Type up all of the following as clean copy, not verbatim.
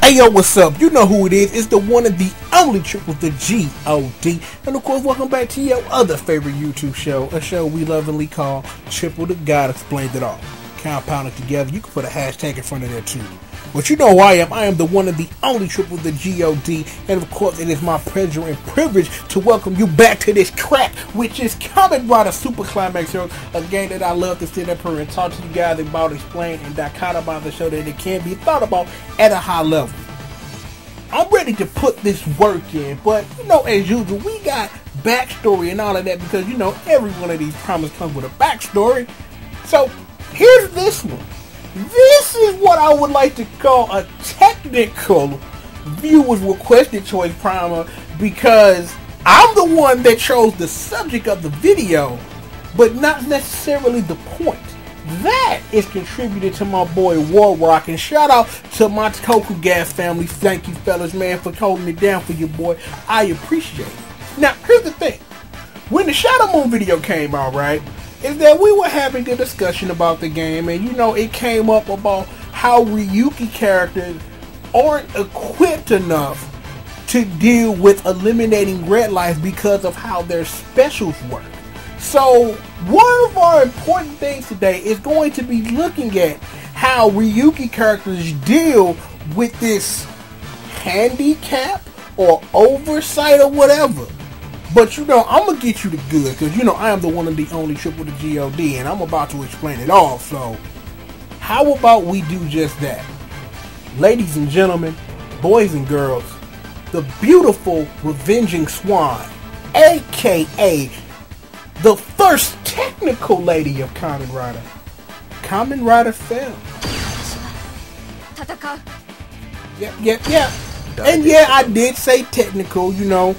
Hey yo, what's up? You know who it is. It's the one and the only triple, the G.O.D. And of course, welcome back to your other favorite YouTube show. A show we lovingly call Triple the God Explained It All. Compound it together. You can put a hashtag in front of that too. But you know who I am. I am the one and the only triple, the G.O.D. And of course, it is my pleasure and privilege to welcome you back to this crap, which is Kamen by the Super Climax show. A game that I love to sit up here and talk to you guys about, explain, and dichotomize about the show that it can be thought about at a high level. I'm ready to put this work in, but you know, as usual, we got backstory and all of that because you know every one of these problems comes with a backstory. So here's this one. This is what I would like to call a technical viewer's requested choice primer because I'm the one that chose the subject of the video, but not necessarily the point. That is contributed to my boy Warrock, and shout out to my Koku Gas family. Thank you fellas, man, for holding it down for your boy. I appreciate it. Now, here's the thing. When the Shadow Moon video came out, right, is that we were having a discussion about the game, and you know, it came up about how Ryuki characters aren't equipped enough to deal with eliminating red lights because of how their specials work. So one of our important things today is going to be looking at how Ryuki characters deal with this handicap or oversight or whatever. But you know, I'm going to get you the good because you know I am the one and the only triple, the G.O.D. and I'm about to explain it all. So how about we do just that? Ladies and gentlemen, boys and girls, the beautiful Revenging Swan, aka the first technical lady of Kamen Rider Femme. Yep. And yeah, I did say technical, you know,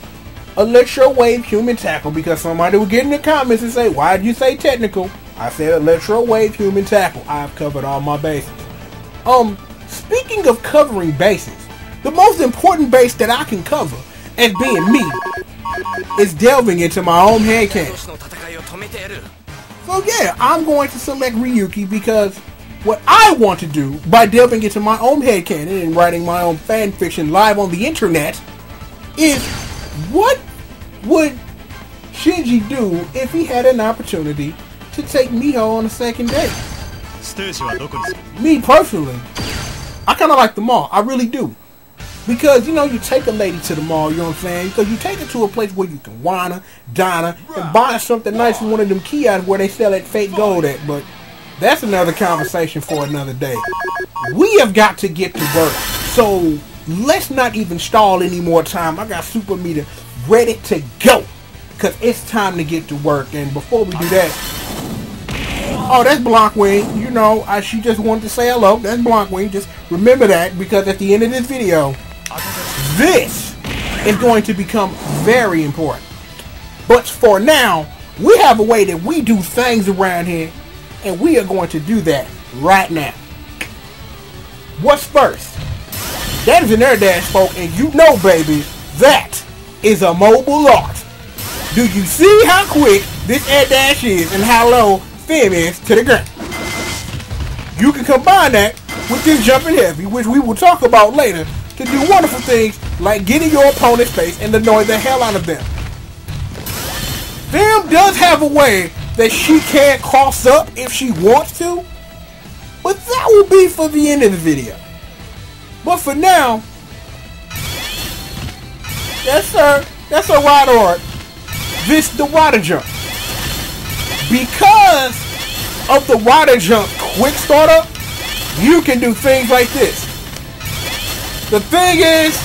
electro-wave human tackle, because somebody will get in the comments and say, why did you say technical? I said electro-wave human tackle. I've covered all my bases. Speaking of covering bases, the most important base that I can cover, as being me, is delving into my own headcanon. So yeah, I'm going to select Ryuki because what I want to do by delving into my own headcanon and writing my own fan fiction live on the internet is, what would Shinji do if he had an opportunity to take Miho on a second date? Me personally, I kind of like the mall. I really do. Because, you know, you take a lady to the mall, you know what I'm saying? Because you take her to a place where you can wine her, dine her, and buy something nice from one of them kiosks where they sell that fake gold at. But that's another conversation for another day. We have got to get to work. So let's not even stall any more time. I got Super Meter ready to go. Because it's time to get to work. And before we do that, oh, that's Blockwing. You know, she just wanted to say hello. That's Blockwing. Just remember that, because at the end of this video, this is going to become very important. But for now, we have a way that we do things around here, and we are going to do that right now. What's first? That is an air dash, folks, and you know, baby, that is a mobile art. Do you see how quick this air dash is and how low Femme is to the ground? You can combine that with this jumping heavy, which we will talk about later, to do wonderful things like getting your opponent's face and annoy the hell out of them. Femme does have a way that she can't cross up if she wants to, but that will be for the end of the video. But for now, yes sir, that's a ride art. This the water jump. Because of the water jump quick startup, you can do things like this. The thing is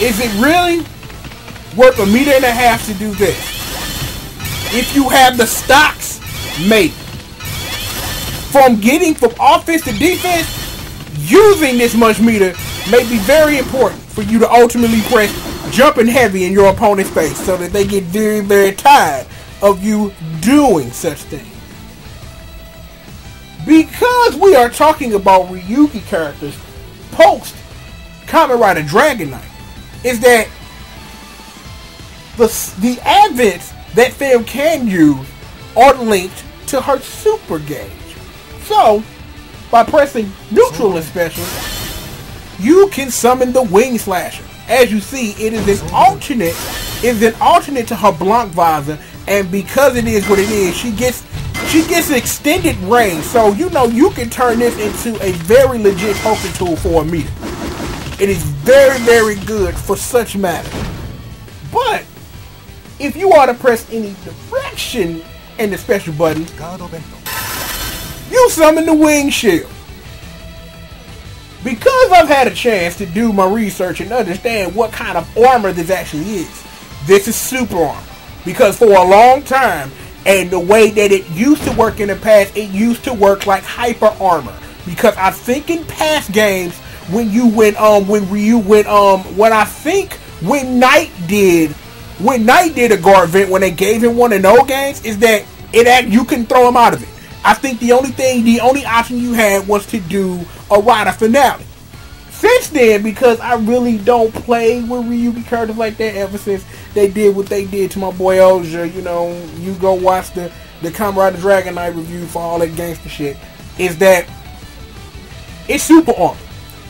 it really worth $1.5 meters to do this? If you have the stocks, maybe. From getting from offense to defense, using this much meter may be very important for you to ultimately press jumping heavy in your opponent's face so that they get very, very tired of you doing such things. Because we are talking about Ryuki characters post Kamen Rider Dragon Knight, is that the advents that Femme can use are linked to her super gauge. So by pressing neutral especially, you can summon the Wing Slasher. As you see, it is an alternate. It's an alternate to her Blanc Visor, and because it is what it is, she gets extended range. So you know you can turn this into a very legit poking tool for a meter. It is very, very good for such matter. But if you are to press any direction in the special button, you summon the Wing Shield. Because I've had a chance to do my research and understand what kind of armor this actually is, this is super armor. Because for a long time, and the way that it used to work in the past, it used to work like hyper armor. Because I think in past games, when Knight did a guard vent, when they gave him one of those games, is that you can throw him out of it. I think the only option you had was to do a Rider finale. Since then, because I really don't play with Ryugi characters like that, ever since they did what they did to my boy Oja, you know, you go watch the Kamen Rider Dragon Knight review for all that gangster shit, is that it's super armor.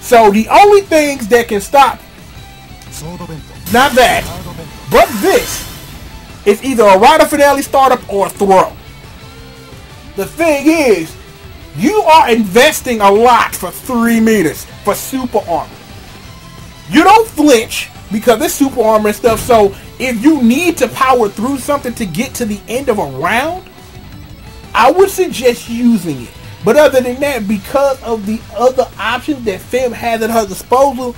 So the only things that can stop, not that, but this, is either a Rider finale startup or a throw. The thing is, you are investing a lot for 3 meters for super armor. You don't flinch because it's super armor and stuff, so if you need to power through something to get to the end of a round, I would suggest using it. But other than that, because of the other options that Femme has at her disposal,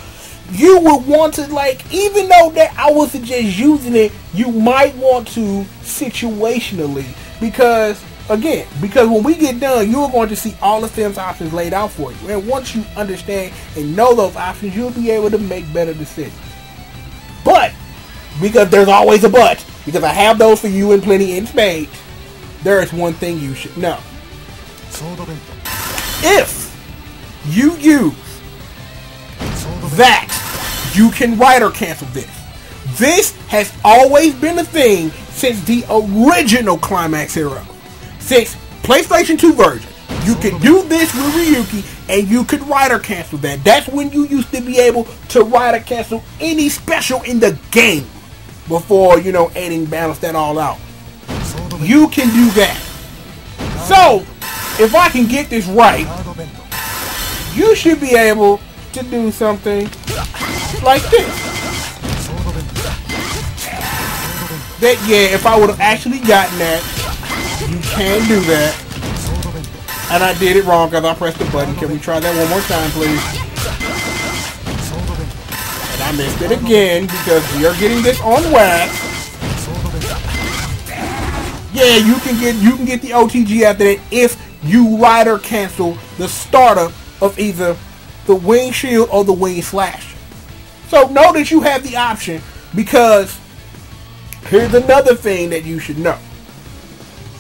you would want to, like, even though that I would suggest using it, you might want to situationally, because when we get done, you're going to see all of Femme's options laid out for you. And once you understand and know those options, you'll be able to make better decisions. But, because there's always a but, because I have those for you in plenty in spades, there is one thing you should know. If you use that, you can Rider cancel this. This has always been a thing since the original Climax era. Since PlayStation 2 version, you could do this with Ryuki and you could Rider cancel that. That's when you used to be able to Rider cancel any special in the game before, you know, aiding balance that all out. You can do that. So, if I can get this right, you should be able to do something like this. That, yeah, if I would have actually gotten that, you can do that. And I did it wrong because I pressed the button. Can we try that one more time, please? And I missed it again because we are getting this on wax. Yeah, you can get the OTG after that if you Rider cancel the startup of either the Wing Shield or the Wing Slash. So know that you have the option, because here's another thing that you should know.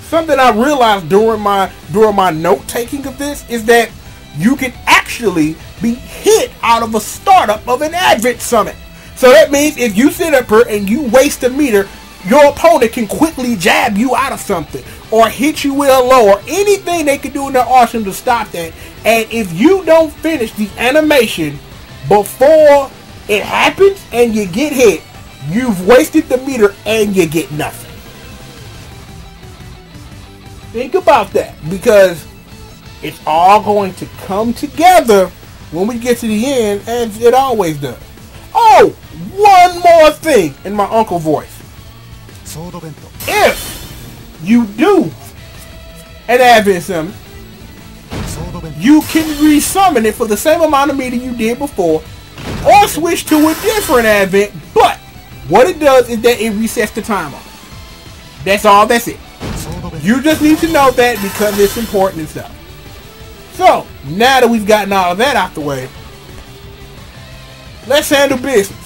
Something I realized during my note taking of this is that you can actually be hit out of a startup of an Advent Summit. So that means if you sit up here and you waste a meter, your opponent can quickly jab you out of something or hit you with a low or anything they can do in their arsenal to stop that. And if you don't finish the animation before it happens and you get hit, you've wasted the meter and you get nothing. Think about that, because it's all going to come together when we get to the end, as it always does. Oh, one more thing in my uncle voice. If you do an Advent Summon, you can resummon it for the same amount of meter you did before, or switch to a different Advent, but what it does is that it resets the timer. That's all, that's it. You just need to know that because it's important and stuff. So, now that we've gotten all of that out the way, let's handle business.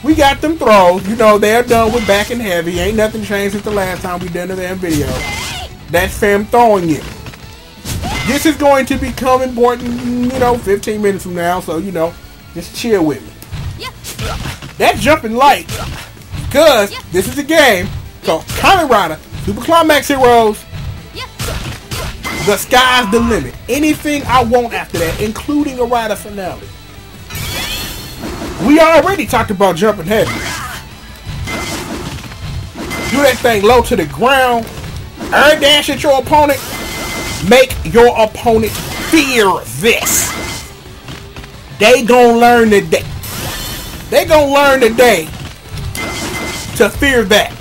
We got them throws. You know, they're done with back and heavy. Ain't nothing changed since the last time we done the damn video. That's Femme throwing it. This is going to become important, you know, 15 minutes from now. So, you know, just chill with me. That's jumping light, because this is a game called Kamen Rider Super Climax Heroes. The sky's the limit. Anything I want after that, including a rider finale. We already talked about jumping heavy. Do that thing low to the ground. Air dash at your opponent. Make your opponent fear this. They gonna learn today. They gonna learn today to fear that.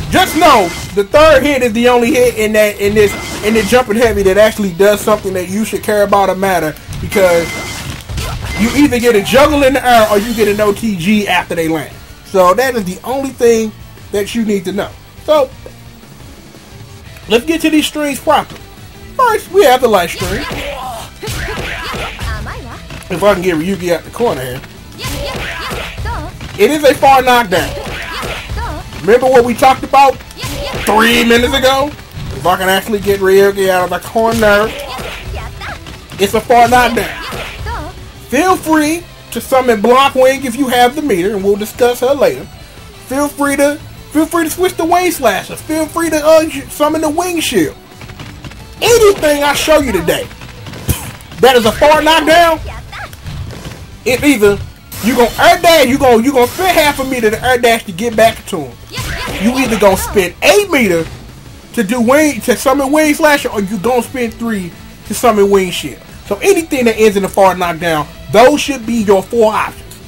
Just know the third hit is the only hit in the jumping heavy that actually does something that you should care about or matter, because you either get a juggle in the air or you get an OTG after they land. So that is the only thing that you need to know. So let's get to these strings proper. First, we have the light string. If I can get Ryugi out the corner here. It is a far knockdown. Remember what we talked about 3 minutes ago? If I can actually get Ryugi out of the corner, it's a far knockdown. Feel free to summon Block Wing if you have the meter, and we'll discuss her later. Feel free to switch the Wing Slasher. Feel free to summon the Wing Shield. Anything I show you today that is a far knockdown, it's either you gonna air dash, you gonna spend half a meter to air dash to get back to him. You either gonna spend 8 meter to summon Wing Slasher, or you gonna spend 3 to summon Wing Shield. So anything that ends in a far knockdown, those should be your 4 options.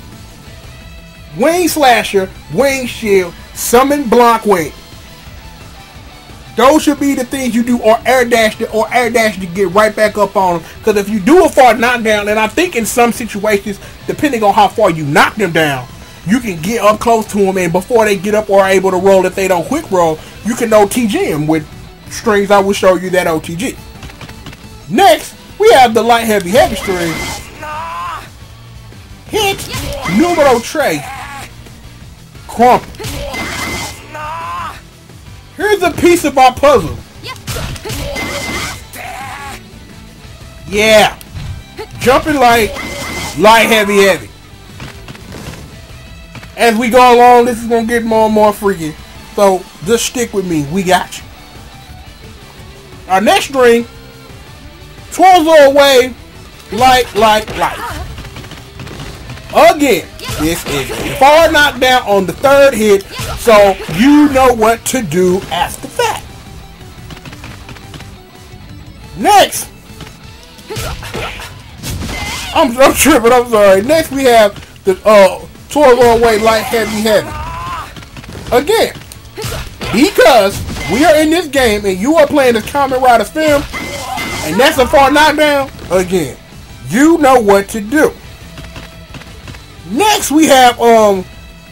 Wing Slasher, Wing Shield, summon Block Wing. Those should be the things you do, or air dash to get right back up on them. Because if you do a far knockdown, and I think in some situations, depending on how far you knock them down, you can get up close to them, and before they get up or are able to roll, if they don't quick roll, you can OTG them with strings. I will show you that OTG. Next, we have the light heavy string. Hit numero 3. Crumple. Here's a piece of our puzzle. Yeah. Jumping light, heavy. As we go along, this is going to get more and more freaky. So, just stick with me. We got you. Our next string, twirls away, light. Again, this is a far knockdown on the third hit, so you know what to do after that. Next, I'm tripping, I'm sorry. Next we have the twirl away, light, heavy. Again, because we are in this game and you are playing the Kamen Rider Femme, and that's a far knockdown, again, you know what to do. Next we have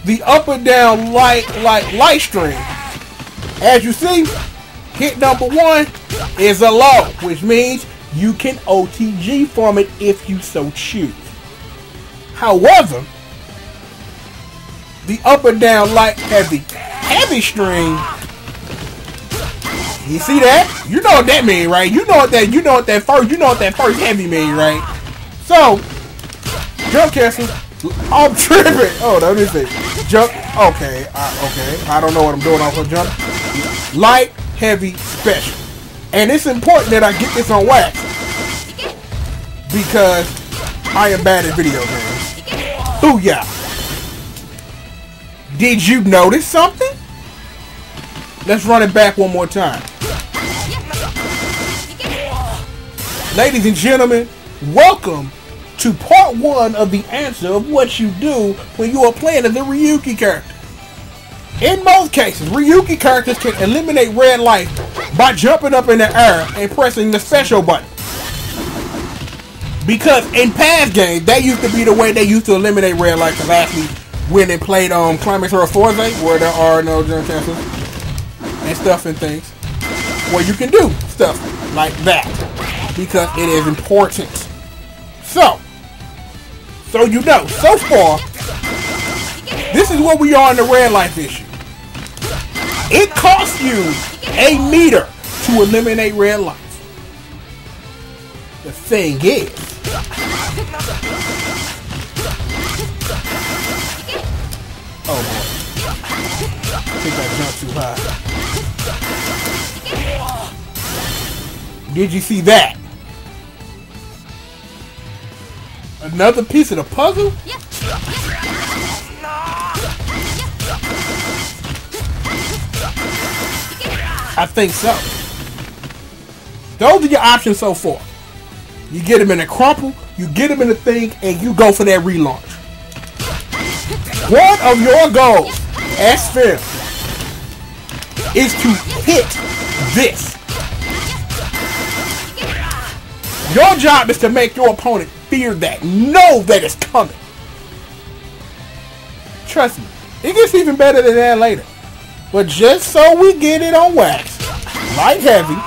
the up and down light string. As you see, hit number 1 is a low, which means you can OTG from it if you so choose. However, the up and down light heavy string, you see that? You know what that means, right? You know what that first heavy means, right? So, jump cancel. I'm tripping. Oh, no, this is jump. Okay, I don't know what I'm doing off of jump. Light, heavy, special. And it's important that I get this on wax, because I am bad at video games. Booyah. Did you notice something? Let's run it back one more time. Ladies and gentlemen, welcome to part 1 of the answer of what you do when you are playing as a Ryuki character. In most cases, Ryuki characters can eliminate red light by jumping up in the air and pressing the special button. Because in past games, that used to be the way they used to eliminate red light. Because actually, when they played Climax or Forza, where there are no jump cancels and stuff and things, where you can do stuff like that, because it is important. So you know, so far, this is where we are in the red light issue. It costs you a meter to eliminate red lights. The thing is, oh boy, I think I jumped too high. Did you see that? Another piece of the puzzle? I think so. Those are your options so far. You get them in a crumple, you get them in a thing, and you go for that relaunch. One of your goals as Femme is to hit this. Your job is to make your opponent fear that, know that it's coming. Trust me, it gets even better than that later. But just so we get it on wax, light, heavy,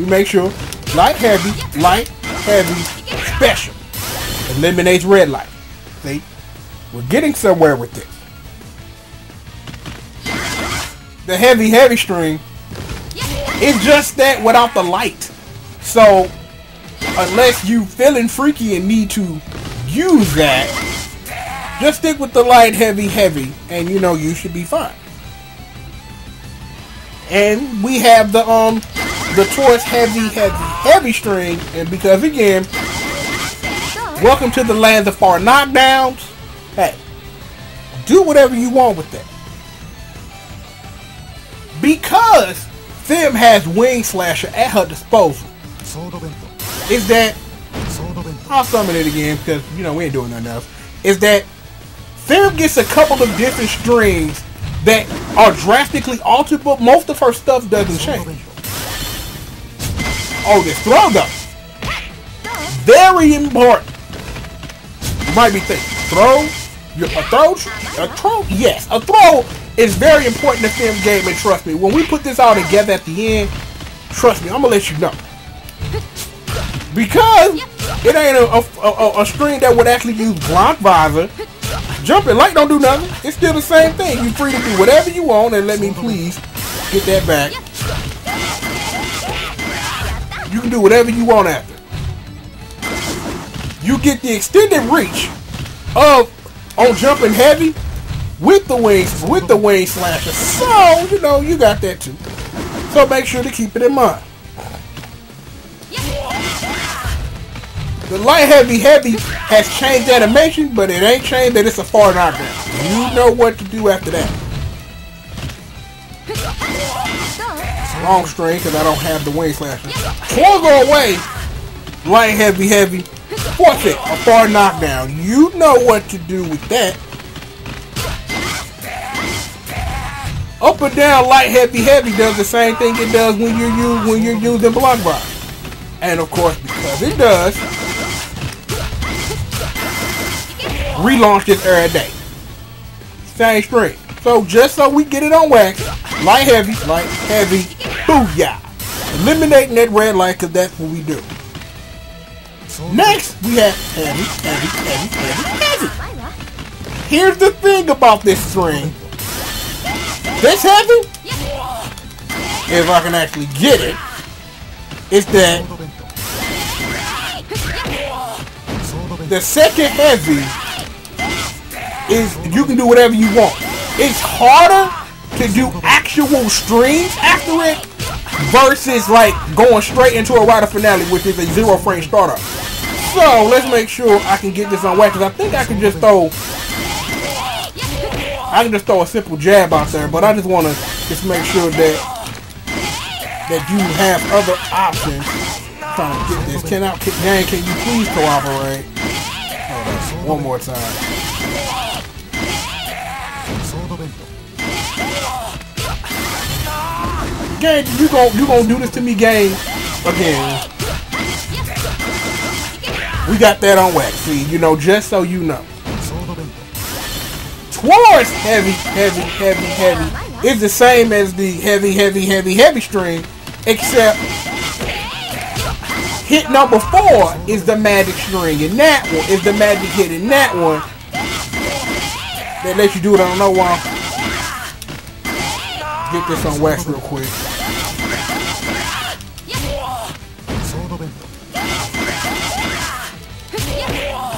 we make sure, light, heavy, special. Eliminates red light. See? We're getting somewhere with this. The heavy string is just that without the light. So, unless you feeling freaky and need to use that, just stick with the light, heavy, and you know you should be fine. And we have the Taurus heavy string, and because again, welcome to the land of far knockdowns. Hey, do whatever you want with that. Because Femme has Wing Slasher at her disposal, is that, I'll summon it again because you know we ain't doing nothing else, is that Femme gets a couple of different strings that are drastically altered, but most of her stuff doesn't change. Oh, this throw though, very important. You might be thinking, a throw, yes, a throw is very important in Femme game, and trust me, when we put this all together at the end, trust me, I'm gonna let you know. Because it ain't a string that would actually use block visor. Jumping light don't do nothing. It's still the same thing. You're free to do whatever you want, and let me please get that back. You can do whatever you want after. You get the extended reach of on jumping heavy with the wing slasher. So you know you got that too. So make sure to keep it in mind. The light heavy has changed animation, but it ain't changed that it's a far knockdown. You know what to do after that. Long string because I don't have the wing slasher. Can't go away. Light heavy. Forfeit a far knockdown. You know what to do with that. Up and down light heavy does the same thing it does when you're using block bar. And of course, because it does, relaunch this every day. Same string. So just so we get it on wax, light heavy, booyah. Eliminating that red light because that's what we do. Next, we have heavy. Here's the thing about this string. This heavy, if I can actually get it, is that the second heavy is you can do whatever you want. It's harder to do actual streams after it versus like going straight into a rider finale, which is a 0 frame startup. So let's make sure I can get this on wax, because I think I can just throw a simple jab out there, but I just want to just make sure that you have other options. I'm trying to get this. Gang, can you please cooperate? One more time. Gang, you gonna do this to me, gang? Again. We got that on wax. See, you know, just so you know. Taurus heavy is the same as the heavy string, except hit number 4 is the magic string, and that one is the magic hit in that one that lets you do it on no one. Get this on wax real quick.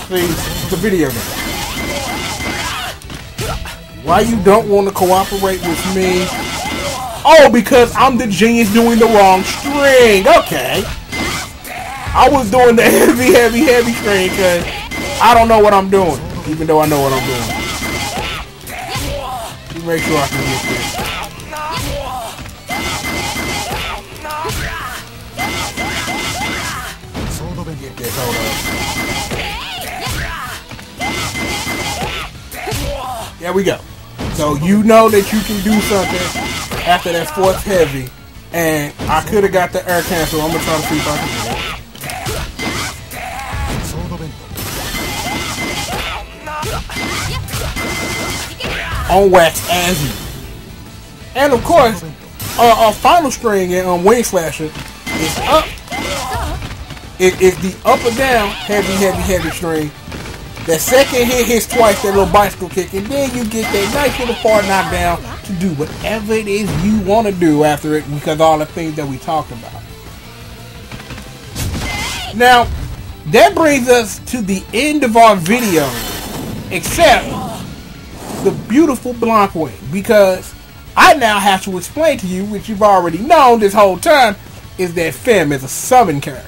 Please, it's a video game. Why you don't want to cooperate with me? Oh, because I'm the genius doing the wrong string. Okay. I was doing the heavy string because I don't know what I'm doing, even though I know what I'm doing. Let me make sure I can get this. Get this, hold up. There we go. So you know that you can do something after that fourth heavy, and I could have got the air cancel. I'm gonna try to see if I can do it. On wax as you. And of course, our final string in Wing Slasher is up. It's the up or down heavy string. That second hit hits twice, that little bicycle kick, and then you get that nice little far knockdown to do whatever it is you want to do after it, because of all the things that we talked about. Now, that brings us to the end of our video, except the beautiful Blanc Wing, because I now have to explain to you, which you've already known this whole time, is that Femme is a summon character.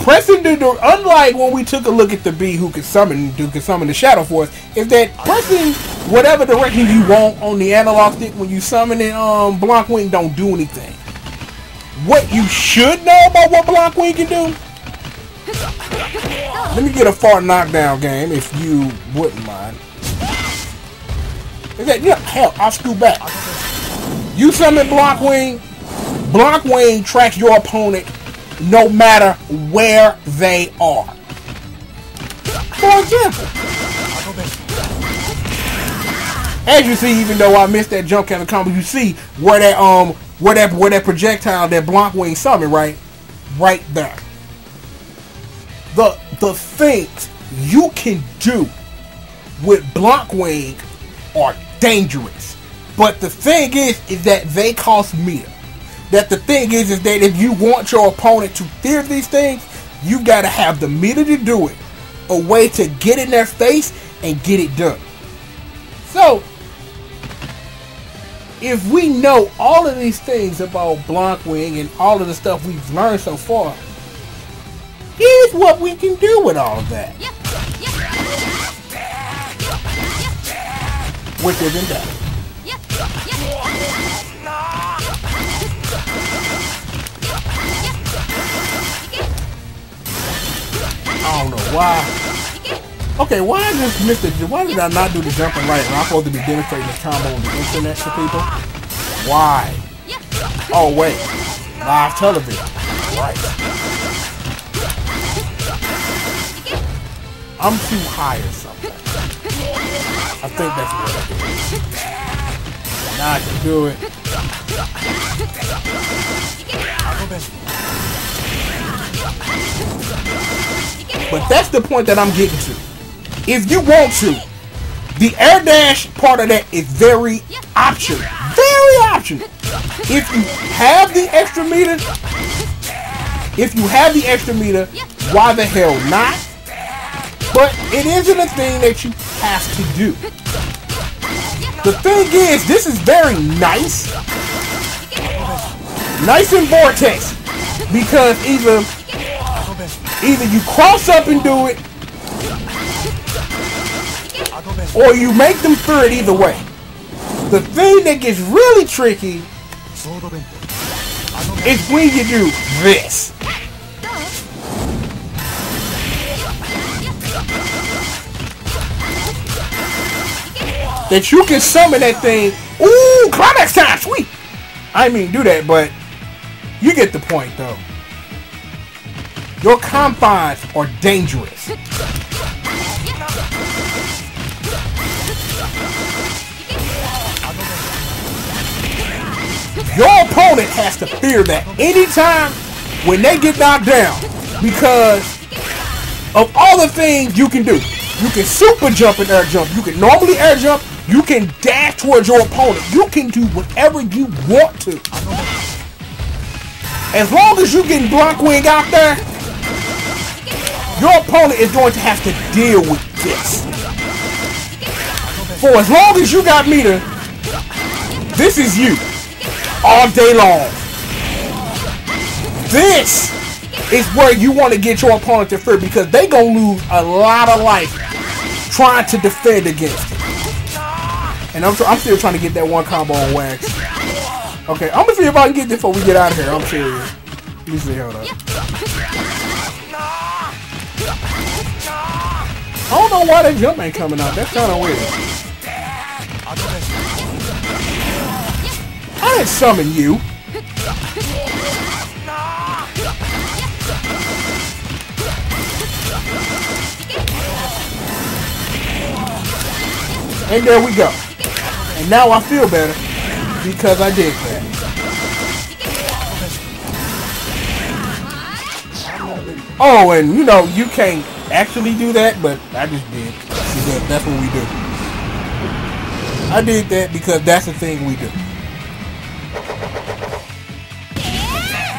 Pressing unlike when we took a look at the bee who could summon the Shadow Force, is that pressing whatever direction you want on the analog stick when you summon it Blanc Wing don't do anything. What you should know about what Blanc Wing can do? Let me get a far knockdown game if you wouldn't mind. Is that, yeah, hell, I'll scoot back. You summon Blanc Wing tracks your opponent no matter where they are. For example, as you see, even though I missed that jump counter combo, you see where that projectile that Blanc Wing summoned, right there. The things you can do with Blanc Wing are dangerous, but the thing is that they cost meter. That the thing is that if you want your opponent to fear these things, you gotta have the meter to do it, a way to get in their face and get it done. So, if we know all of these things about Blanc Wing and all of the stuff we've learned so far, here's what we can do with all of that. Which isn't that. I don't know why. Okay, why did I not do the jumping right? And I'm supposed to be demonstrating this combo on the internet to people? Why? Oh wait, live television. Right. I'm too high or something. I think that's what it is. Now I can do it. But that's the point that I'm getting to. If you want to, the air dash part of that is very optional. Very optional. If you have the extra meter, why the hell not? But it isn't a thing that you have to do. The thing is, this is very nice. Nice and vortex. Because either you cross up and do it, or you make them fear it either way. The thing that gets really tricky is when you do this. That you can summon that thing. Ooh, climax time, sweet. I didn't mean to do that, but you get the point though. Your confines are dangerous. Your opponent has to fear that anytime when they get knocked down, because of all the things you can do. You can super jump and air jump. You can normally air jump. You can dash towards your opponent. You can do whatever you want to. As long as you get Blanc Wing out there, your opponent is going to have to deal with this. For as long as you got meter, this is you. All day long. This is where you want to get your opponent to fear, because they gonna lose a lot of life trying to defend against it. And I'm still trying to get that one combo on wax. Okay, I'm gonna see if I can get this before we get out of here. I'm serious. Let me see, hold up. I don't know why that jump ain't coming out. That's kind of weird. I didn't summon you. And there we go. And now I feel better because I did that. Oh, and you know, you can't actually do that, but I just did. Because that's what we do. I did that because that's the thing we do.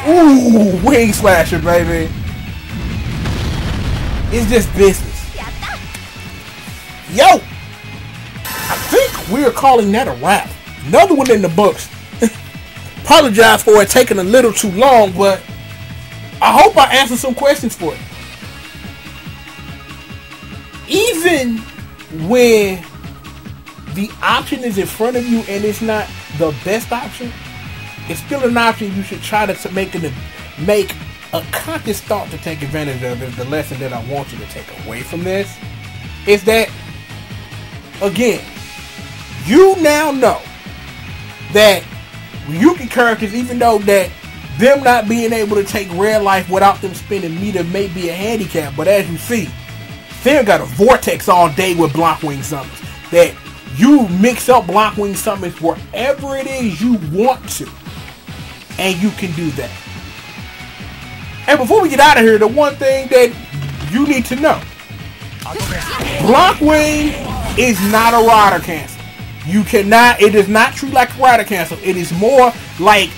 Ooh, wing slasher, baby. It's just business. Yo! I think we're calling that a wrap. Another one in the books. Apologize for it taking a little too long, but I hope I answered some questions for you. Even when the option is in front of you and it's not the best option, it's still an option you should try to make a conscious thought to take advantage of. Is the lesson that I want you to take away from this is that, again, you now know that Ryuki characters, even though that them not being able to take rare life without them spending meter may be a handicap, but as you see, Femme got a vortex all day with block wing summons. That you mix up block wing summons wherever it is you want to, and you can do that. And before we get out of here, the one thing that you need to know: block wing is not a rider cancel. You cannot. It is not true like a rider cancel. It is more like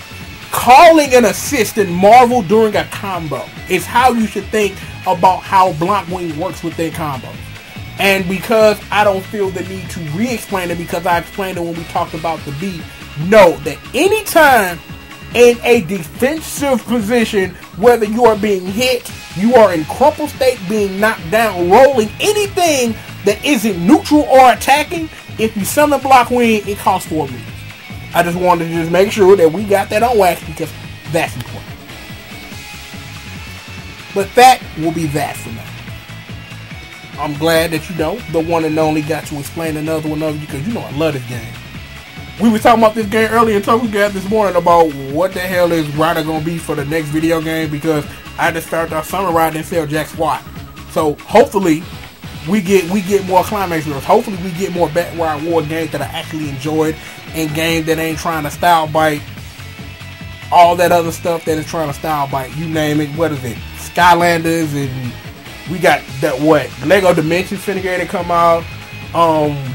calling an assist in Marvel during a combo. It's how you should think about how block wing works with their combos. And because I don't feel the need to re-explain it, because I explained it when we talked about the beat, know that anytime in a defensive position, whether you are being hit, you are in crumple state, being knocked down, rolling, anything that isn't neutral or attacking, if you summon block wing, it costs 4 meters. I just wanted to just make sure that we got that on wax because that's important. But that will be that for now. I'm glad that you know the one and only got to explain another one of you, because you know I love this game. We were talking about this game earlier in Toku Gap this morning about what the hell is Ryder gonna be for the next video game, because I just started our summer ride and sell Jack Squat. So hopefully we get more Climax rules. Hopefully we get more Battle Royale War games that I actually enjoyed, and games that ain't trying to style bite all that other stuff that is trying to style bite. You name it. What is it? Skylanders, and we got that Lego Dimensions finna get to come out.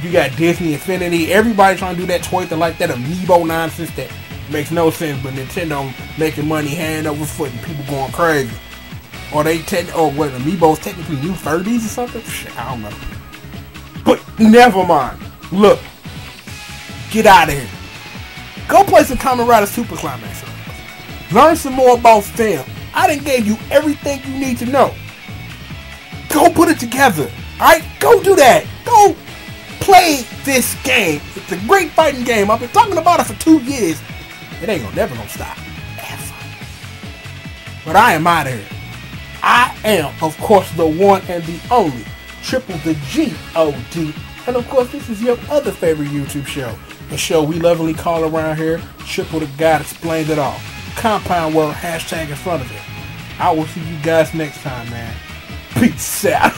You got Disney Infinity. Everybody trying to do that toy thing like that amiibo nonsense that makes no sense, but Nintendo making money hand over foot and people going crazy. Or amiibos technically new Furbies or something? I don't know. But never mind. Look, get out of here. Go play some Kamen Rider Super Climax. Learn some more about Femme. I done gave you everything you need to know. Go put it together. Alright? Go do that. Go play this game. It's a great fighting game. I've been talking about it for 2 years. It ain't never gonna stop. But I am out of here. I am, of course, the one and the only Triple the G.O.D. And of course, this is your other favorite YouTube show. The show we lovingly call around here Triple the God Explained It All. Compound word, hashtag in front of it. I will see you guys next time, man. Peace out.